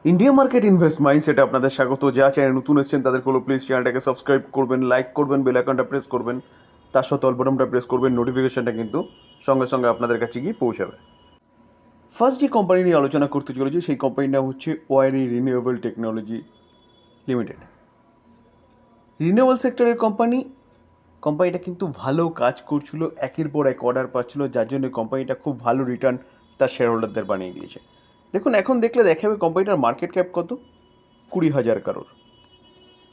India market invest মাইন্ডসেটে আপনাদের স্বাগত। যা চ্যানেল নতুন এসেছেন তাদের কোনো প্লিজ চ্যানেলটাকে সাবস্ক্রাইব করবেন, লাইক করবেন, বেল আইকনটা প্রেস করবেন, তার সাথে অল বাটনটা প্রেস করবেন, নোটিফিকেশনটা কিন্তু সঙ্গে সঙ্গে আপনাদের কাছে গিয়ে পৌঁছাবে। ফার্স্ট যে কোম্পানি নিয়ে আলোচনা করতে চলেছি সেই কোম্পানির নাম হচ্ছে ওয়ারি রিনিউয়েবল টেকনোলজি লিমিটেড। রিনিউয়েবল সেক্টরের কোম্পানিটা কিন্তু ভালো কাজ করছিল, একের পর এক অর্ডার পাচ্ছিল, যার জন্য কোম্পানিটা খুব ভালো রিটার্ন তার শেয়ার হোল্ডারদের বানিয়ে দিয়েছে। দেখুন, এখন দেখলে দেখা যাবে কোম্পানিটার মার্কেট ক্যাপ কত, 20,000 crore।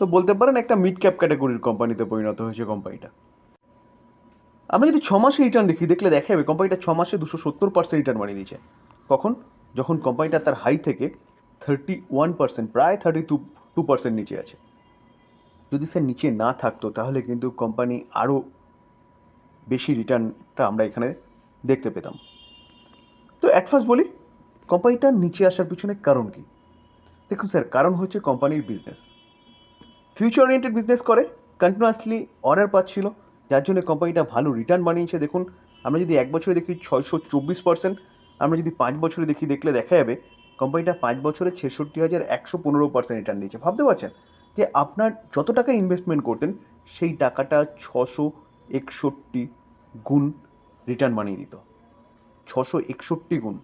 তো বলতে পারেন একটা মিড ক্যাপ ক্যাটাগরির কোম্পানিতে পরিণত হয়েছে কোম্পানিটা। আমরা যদি 6 মাসে রিটার্ন দেখলে দেখা যাবে কোম্পানিটা 6 মাসে 270% রিটার্ন বানিয়ে দিয়েছে। কখন? যখন কোম্পানিটা তার হাই থেকে 31%, প্রায় 32% নিচে আছে। যদি স্যার নিচে না থাকতো তাহলে কিন্তু কোম্পানি আরও বেশি রিটার্নটা আমরা এখানে দেখতে পেতাম। তো অ্যাট ফার্স্ট বলি, কোম্পানিটার নিচে আসার পিছনে কারণ কি? দেখুন স্যার, কারণ হচ্ছে কোম্পানির বিজনেস ফিউচার ওরিয়েন্টেড বিজনেস করে, কন্টিনিউয়াসলি অর্ডার পাচ্ছিল, যার জন্য কোম্পানিটা ভালো রিটার্ন বানিয়েছে। দেখুন, আমরা যদি 1 বছরে দেখি 624%, আমরা যদি 5 বছরে দেখলে দেখা যাবে কোম্পানিটা 5 বছরে 66,115% রিটার্ন দিয়েছে। ভাবতে পারছেন যে আপনার যত টাকা ইনভেস্টমেন্ট করতেন সেই টাকাটা 661 গুণ রিটার্ন বানিয়ে দিত। 661 গুণ।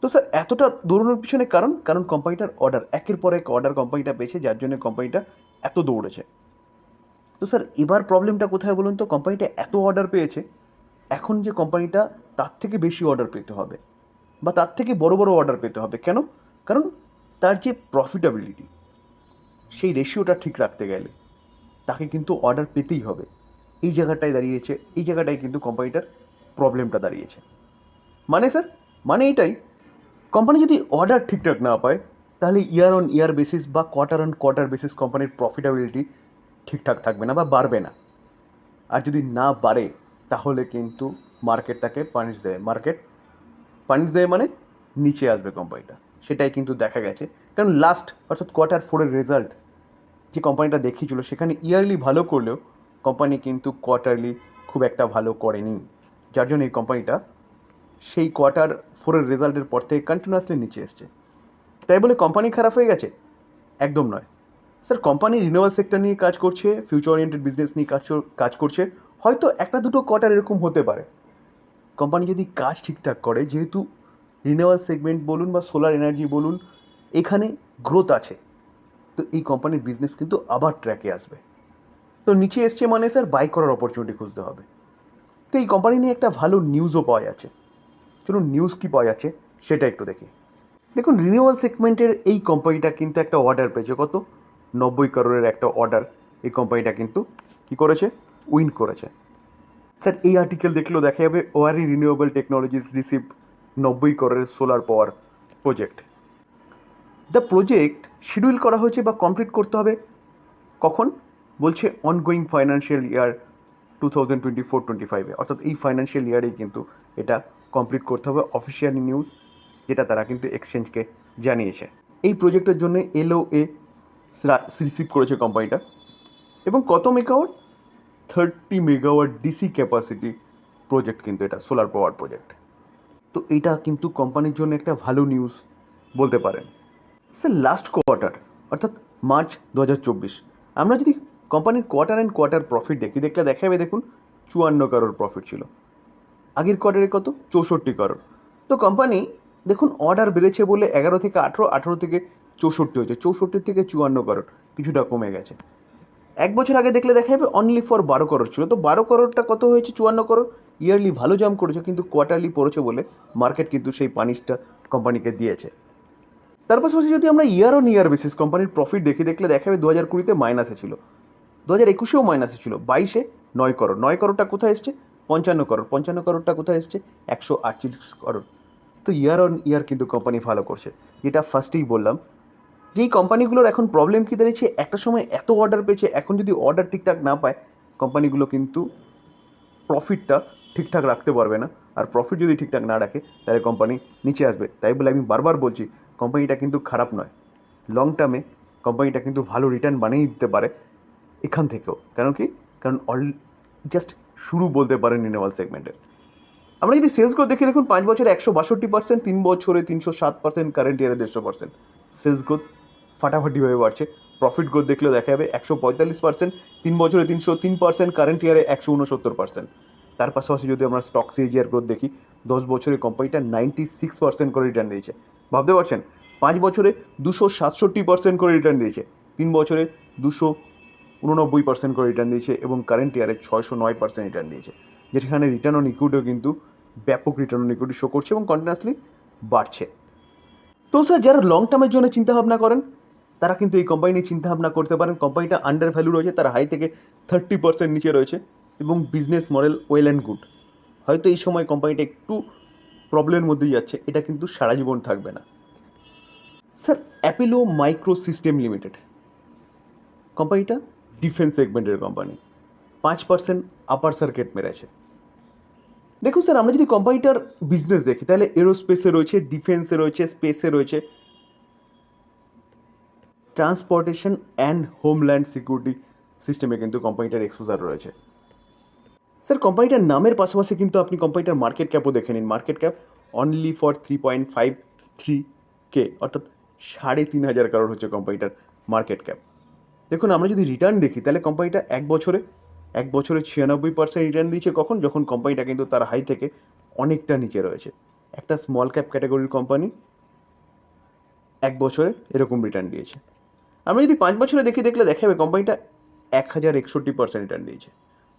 তো স্যার এতটা দৌড়ানোর পিছনে কারণ কোম্পানিটার অর্ডার, একের পর এক অর্ডার কোম্পানিটা পেয়েছে, যার জন্য কোম্পানিটা এত দৌড়েছে। তো স্যার এবার প্রবলেমটা কোথায় বলুন তো? কোম্পানিটা এত অর্ডার পেয়েছে, এখন যে কোম্পানিটা তার থেকে বেশি অর্ডার পেতে হবে বা তার থেকে বড় বড় অর্ডার পেতে হবে। কেন? কারণ তার যে প্রফিটেবিলিটি, সেই রেশিওটা ঠিক রাখতে গেলে তাকে কিন্তু অর্ডার পেতেই হবে। এই জায়গাটায় কিন্তু কোম্পানিটার প্রবলেমটা দাঁড়িয়েছে। মানে স্যার, মানে এটাই, কোম্পানি যদি অর্ডার ঠিকঠাক না পায় তাহলে ইয়ার অন ইয়ার বেসিস বা কোয়ার্টার অন কোয়ার্টার বেসিস কোম্পানির প্রফিটেবিলিটি ঠিকঠাক থাকবে না বা বাড়বে না। আর যদি না বাড়ে তাহলে কিন্তু মার্কেট তাকে পানিশ দেয় মানে নিচে আসবে কোম্পানিটা। সেটাই কিন্তু দেখা গেছে। কারণ লাস্ট অর্থাৎ Q4-এর রেজাল্ট যে কোম্পানিটা দেখিয়েছিল সেখানে ইয়ারলি ভালো করলেও কোম্পানি কিন্তু কোয়ার্টারলি খুব একটা ভালো করেনি, যার জন্য এই কোম্পানিটা সেই Q4-এর রেজাল্টের পর থেকে কন্টিনিউয়াসলি নিচে এসছে। তাই বলে কোম্পানি খারাপ হয়ে গেছে? একদম নয় স্যার। কোম্পানি রিনিউয়াল সেক্টর নিয়ে কাজ করছে, ফিউচার ওরিয়েন্টেড বিজনেস নিয়ে কাজ করছে। হয়তো একটা দুটো কোয়ার্টার এরকম হতে পারে। কোম্পানি যদি কাজ ঠিকঠাক করে, যেহেতু রিনিউয়াল সেগমেন্ট বলুন বা সোলার এনার্জি বলুন, এখানে গ্রোথ আছে, তো এই কোম্পানির বিজনেস কিন্তু আবার ট্র্যাকে আসবে। তো নিচে এসছে মানে স্যার বাই করার অপরচুনিটি খুঁজতে হবে। তো এই কোম্পানি নিয়ে একটা ভালো নিউজও পাওয়া যাচ্ছে। চলুন নিউজ কী পাওয়া যাচ্ছে সেটা একটু দেখি। দেখুন, রিনিউয়াল সেগমেন্টের এই কোম্পানিটা কিন্তু একটা অর্ডার পেয়েছে। কত? 90 crore একটা অর্ডার এই কোম্পানিটা কিন্তু কী করেছে? উইন করেছে। স্যার এই আর্টিকেল দেখলেও দেখা যাবে Waaree renewable technologies received 90 crore solar power project. The project schedule করা হয়েছে বা কমপ্লিট করতে হবে কখন? বলছে অনগোয়িং ফাইন্যান্সিয়াল ইয়ার 2024-25, অর্থাৎ এই ফাইন্যান্সিয়াল ইয়ারেই কিন্তু এটা কমপ্লিট করতে হবে। অফিসিয়াল নিউজ যেটা তারা কিন্তু এক্সচেঞ্জকে জানিয়েছে। এই প্রজেক্টের জন্য LOA রিসিভ করেছে কোম্পানিটা। এবং কত megawatt? 30 megawatt DC capacity project কিন্তু এটা, সোলার পাওয়ার প্রজেক্ট। তো এটা কিন্তু কোম্পানির জন্য একটা ভালো নিউজ বলতে পারেন। স্যার লাস্ট কোয়ার্টার অর্থাৎ মার্চ 2024, আমরা যদি কোম্পানির কোয়ার্টার প্রফিট দেখলে দেখা যাবে, দেখুন 54 crore প্রফিট ছিল। আগের কোয়ার্টারে কত? 64 crore। তো কোম্পানি দেখুন অর্ডার বেড়েছে বলে 11 থেকে 18, 18 থেকে 64 হয়েছে, 64 থেকে 54 crore, কিছুটা কমে গেছে। 1 বছর আগে দেখলে দেখা যাবে অনলি ফর 12 crore ছিল। তো 12 crore কত হয়েছে? 54 crore। ইয়ারলি ভালো জাম্প করেছে, কিন্তু কোয়ার্টারলি পড়েছে বলে মার্কেট কিন্তু সেই পানিশটা কোম্পানিকে দিয়েছে। তার পাশাপাশি যদি আমরা ইয়ার অন ইয়ার বেসিস কোম্পানির প্রফিট দেখলে দেখা যাবে 2020-তে মাইনাসে ছিল, 2021-এও মাইনাসে ছিল, 22-এ 9 crore। 9 crore কোথায় এসছে? 55 crore। 55 crore কোথায় এসছে? 138 crore। তো ইয়ার অন ইয়ার কিন্তু কোম্পানি ভালো করছে। যেটা ফার্স্টেই বললাম, যেই কোম্পানিগুলোর এখন প্রবলেম কী দাঁড়িয়েছে, একটা সময় এত অর্ডার পেয়েছে, এখন যদি অর্ডার ঠিকঠাক না পায় কোম্পানিগুলো কিন্তু প্রফিটটা ঠিকঠাক রাখতে পারবে না। আর প্রফিট যদি ঠিকঠাক না রাখে তাহলে কোম্পানি নিচে আসবে। তাই বলে আমি বারবার বলছি কোম্পানিটা কিন্তু খারাপ নয়। লং টার্মে কোম্পানিটা কিন্তু ভালো রিটার্ন বানিয়ে দিতে পারে এখান থেকেও। কারণ কি? কারণ জাস্ট শুরু বলতে পারেন রিনিউয়াল সেগমেন্টের। আমরা যদি সেলস গ্রোথ দেখি, দেখুন 5 বছরে 162%, 3 বছরে 307%, কারেন্ট ইয়ারে 150%। সেলস গ্রোথ ফাটাফাটিভাবে বাড়ছে। প্রফিট গ্রোথ দেখলেও দেখা যাবে 145%, 3 বছরে 303%, কারেন্ট ইয়ারে 169%। তার পাশাপাশি যদি আমরা স্টক সিএজিআর গ্রোথ দেখি, 10 বছরে কোম্পানিটা 96% করে রিটার্ন দিয়েছে। ভাবতে পারছেন, 5 বছরে 267% করে রিটার্ন দিয়েছে, 3 বছরে 289% করে রিটার্ন দিয়েছে এবং কারেন্ট ইয়ারে 609% রিটার্ন দিয়েছে, যেখানে রিটার্ন অন ইকুইটিও কিন্তু ব্যাপক রিটার্ন অন ইকুইটি শো করছে এবং কন্টিনিউয়াসলি বাড়ছে। তো স্যার, যারা লং টার্মের জন্য চিন্তাভাবনা করেন তারা কিন্তু এই কোম্পানি নিয়ে চিন্তাভাবনা করতে পারেন। কোম্পানিটা আন্ডার ভ্যালু রয়েছে, তার হাই থেকে 30% নিচে রয়েছে এবং business model well and good. হয়তো এই সময় কোম্পানিটা একটু প্রবলেমের মধ্যেই যাচ্ছে, এটা কিন্তু সারা জীবন থাকবে না। Sir, Apollo micro system limited কোম্পানিটা ডিফেন্স সেগমেন্টের কোম্পানি, 5% আপার সার্কিট মেরেছে। দেখুন স্যার, আমরা যদি কোম্পানিটার বিজনেস দেখি তাহলে এরোস্পেসে রয়েছে, ডিফেন্সে রয়েছে, স্পেসে রয়েছে, ট্রান্সপোর্টেশন অ্যান্ড হোমল্যান্ড সিকিউরিটি সিস্টেমে কিন্তু কোম্পানিটার এক্সপোজার রয়েছে। স্যার, কোম্পানিটার নামের পাশাপাশি কিন্তু আপনি কোম্পানিটার মার্কেট ক্যাপও দেখে নিন। Market cap only for 3.53K, অর্থাৎ 3,500 কারোর হচ্ছে কোম্পানিটার মার্কেট ক্যাপ। দেখুন, আমরা যদি রিটার্ন দেখি তাহলে কোম্পানিটা এক বছরে 96% রিটার্ন দিয়েছে। কখন? যখন কোম্পানিটা কিন্তু তার হাই থেকে অনেকটা নিচে রয়েছে। একটা স্মল ক্যাপ ক্যাটাগরির কোম্পানি এক বছরে এরকম রিটার্ন দিয়েছে। আমরা যদি 5 বছরে দেখলে দেখা যাবে কোম্পানিটা 1061% রিটার্ন দিয়েছে।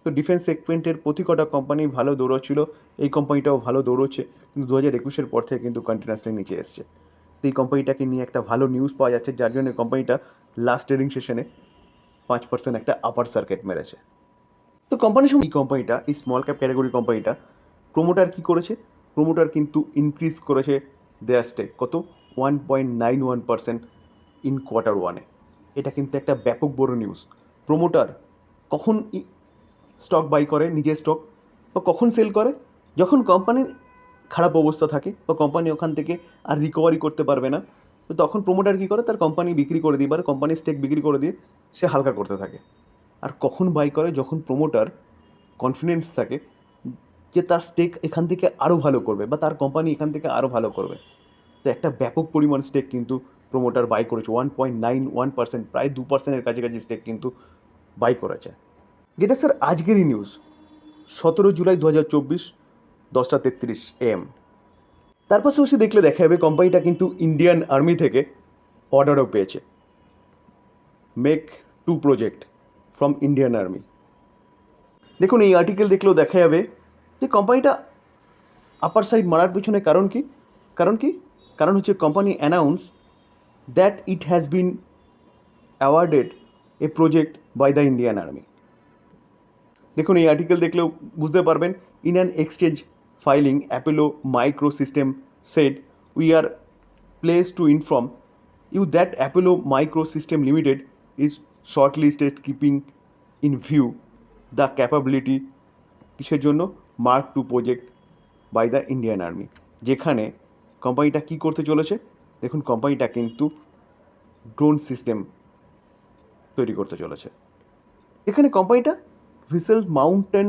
তো ডিফেন্স সেগমেন্টের প্রতি কটা কোম্পানি ভালো দৌড়চ্ছিল, এই কোম্পানিটাও ভালো দৌড়চ্ছে, কিন্তু 2021-এর পর থেকে কিন্তু কন্টিনিউয়াসলি নিচে এসছে। তো এই কোম্পানিটাকে নিয়ে একটা ভালো নিউজ পাওয়া যাচ্ছে, যার জন্য কোম্পানিটা লাস্ট ট্রেডিং সেশনে 5% একটা আপার সার্কিট মেরেছে। তো কোম্পানির সঙ্গে এই কোম্পানিটা, এই স্মল ক্যাপ ক্যাটাগরি কোম্পানিটা, প্রোমোটার কী করেছে? প্রোমোটার কিন্তু ইনক্রিজ করেছে দেয়ার স্টেক কত? 1.91% ইন Q1-এ। এটা কিন্তু একটা ব্যাপক বড় নিউজ। প্রোমোটার কখন স্টক বাই করে, নিজের স্টক, বা কখন সেল করে? যখন কোম্পানির খারাপ অবস্থা থাকে বা কোম্পানি ওখান থেকে আর রিকভারি করতে পারবে না, তো তখন প্রোমোটার কী করে? তার কোম্পানি বিক্রি করে দিয়ে, বা কোম্পানির স্টেক বিক্রি করে দিয়ে সে হালকা করতে থাকে। আর কখন বাই করে? যখন প্রোমোটার কনফিডেন্স থাকে যে তার স্টেক এখান থেকে আরও ভালো করবে বা তার কোম্পানি এখান থেকে আরও ভালো করবে। তো একটা ব্যাপক পরিমাণ স্টেক কিন্তু প্রোমোটার বাই করেছে, 1.91%, প্রায় 2%-এর কাছাকাছি স্টেক কিন্তু বাই করেছে। যেটা স্যার আজকেরই নিউজ, 17 জুলাই 2024, 10:33 AM। তার পাশাপাশি দেখলে দেখা যাবে কোম্পানিটা কিন্তু ইন্ডিয়ান আর্মি থেকে অর্ডারও পেয়েছে, make 2 project from Indian army. দেখুন, এই আর্টিকেল দেখলেও দেখা যাবে যে কোম্পানিটা আপার সাইড মারার পিছনে কারণ কি? কারণ হচ্ছে company announce that it has been awarded a project by the Indian army. দেখুন, এই আর্টিকেল দেখলেও বুঝতে পারবেন, in an exchange filing Apollo micro system said we are place to inform you that Apollo micro system limited is shortlisted keeping in view the capability, কিসের জন্য? Mark 2 project by the Indian army. যেখানে কোম্পানিটা কী করতে চলেছে? দেখুন, কোম্পানিটা কিন্তু drone system তৈরি করতে চলেছে। এখানে কোম্পানিটা vessel mountain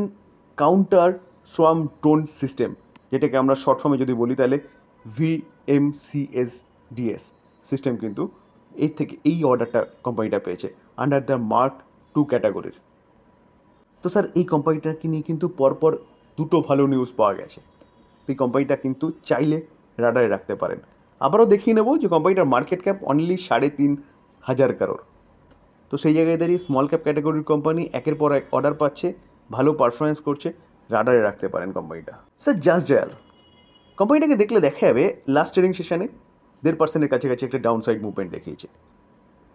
counter swamp drone system, যেটাকে আমরা শর্ট ফর্মে যদি বলি তাহলে VMCSDS সিস্টেম, কিন্তু এর থেকে এই অর্ডারটা কোম্পানিটা পেয়েছে আন্ডার দ্য মার্ক 2 ক্যাটাগরির। তো স্যার, এই কোম্পানিটাকে নিয়ে কিন্তু পরপর দুটো ভালো নিউজ পাওয়া গেছে। তো এই কোম্পানিটা কিন্তু চাইলে রাডারে রাখতে পারেন। আবারও দেখিয়ে নেব যে কোম্পানিটার মার্কেট ক্যাপ অনলি 3,500 কারোর। তো সেই জায়গায় দাঁড়িয়ে স্মল ক্যাপ ক্যাটাগরির কোম্পানি একের পর এক অর্ডার পাচ্ছে, ভালো পারফরমেন্স করছে, রাডারে রাখতে পারেন কোম্পানিটা। স্যার, জাস্ট ডায়াল কোম্পানিটাকে দেখলে দেখা যাবে লাস্ট ট্রেডিং সেশনে 1.5%-এর কাছাকাছি একটা ডাউন সাইড মুভমেন্ট দেখিয়েছে।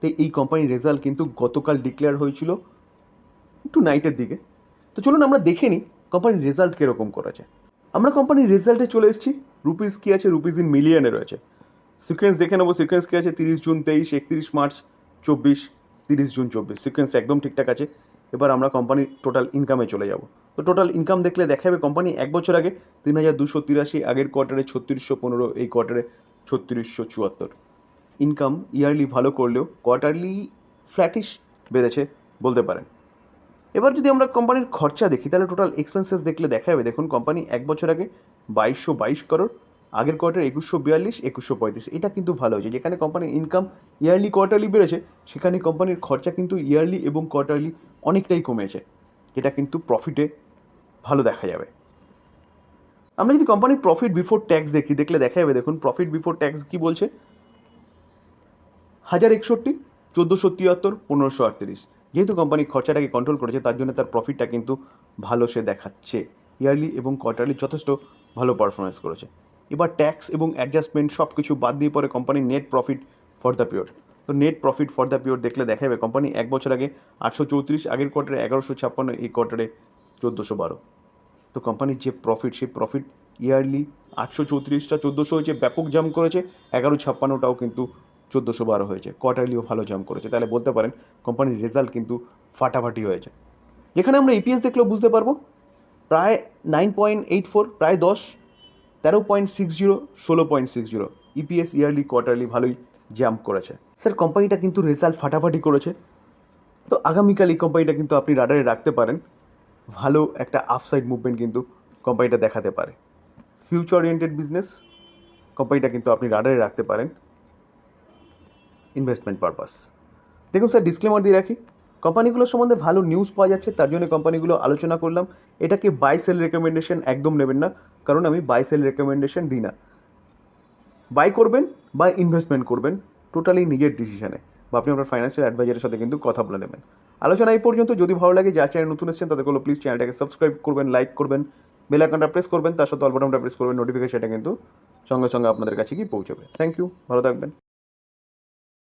তো এই কোম্পানির রেজাল্ট কিন্তু গতকাল ডিক্লেয়ার হয়েছিল একটু নাইটের দিকে। তো চলুন আমরা দেখে নিই কোম্পানির রেজাল্ট কীরকম করেছে। আমরা কোম্পানির রেজাল্টে চলে এসেছি। রুপিস কী আছে? রুপিস ইন মিলিয়নে রয়েছে। সিকোয়েন্স দেখে নেবো। সিকোয়েন্স কী আছে? 30 জুন 23, 31 মার্চ 24, 30 জুন 24। সিকোয়েন্স একদম ঠিকঠাক আছে। এবার আমরা কোম্পানির টোটাল ইনকামে চলে যাব। তো টোটাল ইনকাম দেখলে দেখা যাবে কোম্পানি এক বছর আগে 3,283, আগের কোয়ার্টারে 3615, এই কোয়ার্টারে 3674। ইনকাম ইয়ারলি ভালো করলেও কোয়ার্টারলি ফ্ল্যাটিশ বেড়েছে বলতে পারেন। এবার যদি আমরা কোম্পানির খরচা দেখি তাহলে টোটাল এক্সপেন্সেস দেখলে দেখা যাবে, দেখুন কোম্পানি এক বছর আগে 2222 করোড়, আগের কোয়ার্টার 2142, 2135, এটা কিন্তু ভালো হয়েছে। যেখানে কোম্পানির ইনকাম ইয়ারলি কোয়ার্টারলি বেড়েছে, সেখানে কোম্পানির খরচা কিন্তু ইয়ারলি এবং কোয়ার্টারলি অনেকটাই কমেছে, যেটা কিন্তু প্রফিটে ভালো দেখা যাবে। আমরা যদি কোম্পানির প্রফিট বিফোর ট্যাক্স দেখি, দেখলে দেখা যাবে, দেখুন প্রফিট বিফোর ট্যাক্স কি বলছে, 1061, 1473, 1538। যেহেতু কোম্পানি খরচাটাকে কন্ট্রোল করেছে, তার জন্য তার প্রফিটটা কিন্তু ভালো সে দেখাচ্ছে। ইয়ারলি এবং কোয়ার্টারলি যথেষ্ট ভালো পারফরমেন্স করেছে। এবার ট্যাক্স এবং অ্যাডজাস্টমেন্ট সব কিছু বাদ দিয়ে পরে কোম্পানির net profit for the period. তো net profit for the period দেখলে দেখা যাবে কোম্পানি এক বছর আগে 834, আগের কোয়ার্টারে 1156, এই কোয়ার্টারে 1412। তো কোম্পানির যে প্রফিট, সেই প্রফিট ইয়ারলি 834টা 1400 হয়েছে, ব্যাপক জাম্প করেছে। 1156টাও কিন্তু 1412 হয়েছে, কোয়ার্টারলিও ভালো জাম্প করেছে। তাহলে বলতে পারেন কোম্পানির রেজাল্ট কিন্তু ফাটাফাটি হয়েছে। যেখানে আমরা ইপিএস দেখলেও বুঝতে পারবো, প্রায় 9.84, প্রায় 10, 13.60, 16.60 ইপিএস ইয়ারলি কোয়ার্টারলি ভালোই জাম্প করেছে। স্যার কোম্পানিটা কিন্তু রেজাল্ট ফাটাফাটি করেছে। তো আগামীকাল এই কোম্পানিটা কিন্তু আপনি রাডারে রাখতে পারেন, ভালো একটা আপসাইড মুভমেন্ট কিন্তু কোম্পানিটা দেখাতে পারে। ফিউচার ওরিয়েন্টেড বিজনেস, কোম্পানিটা কিন্তু আপনি রাডারে রাখতে পারেন ইনভেস্টমেন্ট পারপাস। দেখুন স্যার, ডিসক্লেমার দিয়ে রাখি, কোম্পানিগুলোর সম্বন্ধে ভালো নিউজ পাওয়া যাচ্ছে, তার জন্য কোম্পানিগুলো আলোচনা করলাম। এটাকে বাই সেল রেকমেন্ডেশন একদম নেবেন না, কারণ আমি বাই সেল রেকমেন্ডেশন দিই না। বাই করবেন বা ইনভেস্টমেন্ট করবেন টোটালি নিজের ডিসিশনে, বা আপনি আপনার ফাইন্যান্সিয়াল অ্যাডভাইজারের সাথে কিন্তু কথা বলে নেবেন। আলোচনা এই পর্যন্ত। যদি ভালো লাগে, যারা চ্যানেল নতুন এসেছেন তাদেরগুলো প্লিজ চ্যানেলটাকে সাবস্ক্রাইব করবেন, লাইক করবেন, বেল আইকনটা প্রেস করবেন, তার সাথে অল বাটনটা প্রেস করবেন, নোটিফিকেশনটা কিন্তু সঙ্গে সঙ্গে আপনাদের কাছে গিয়ে পৌঁছবে। থ্যাংক ইউ, ভালো থাকবেন।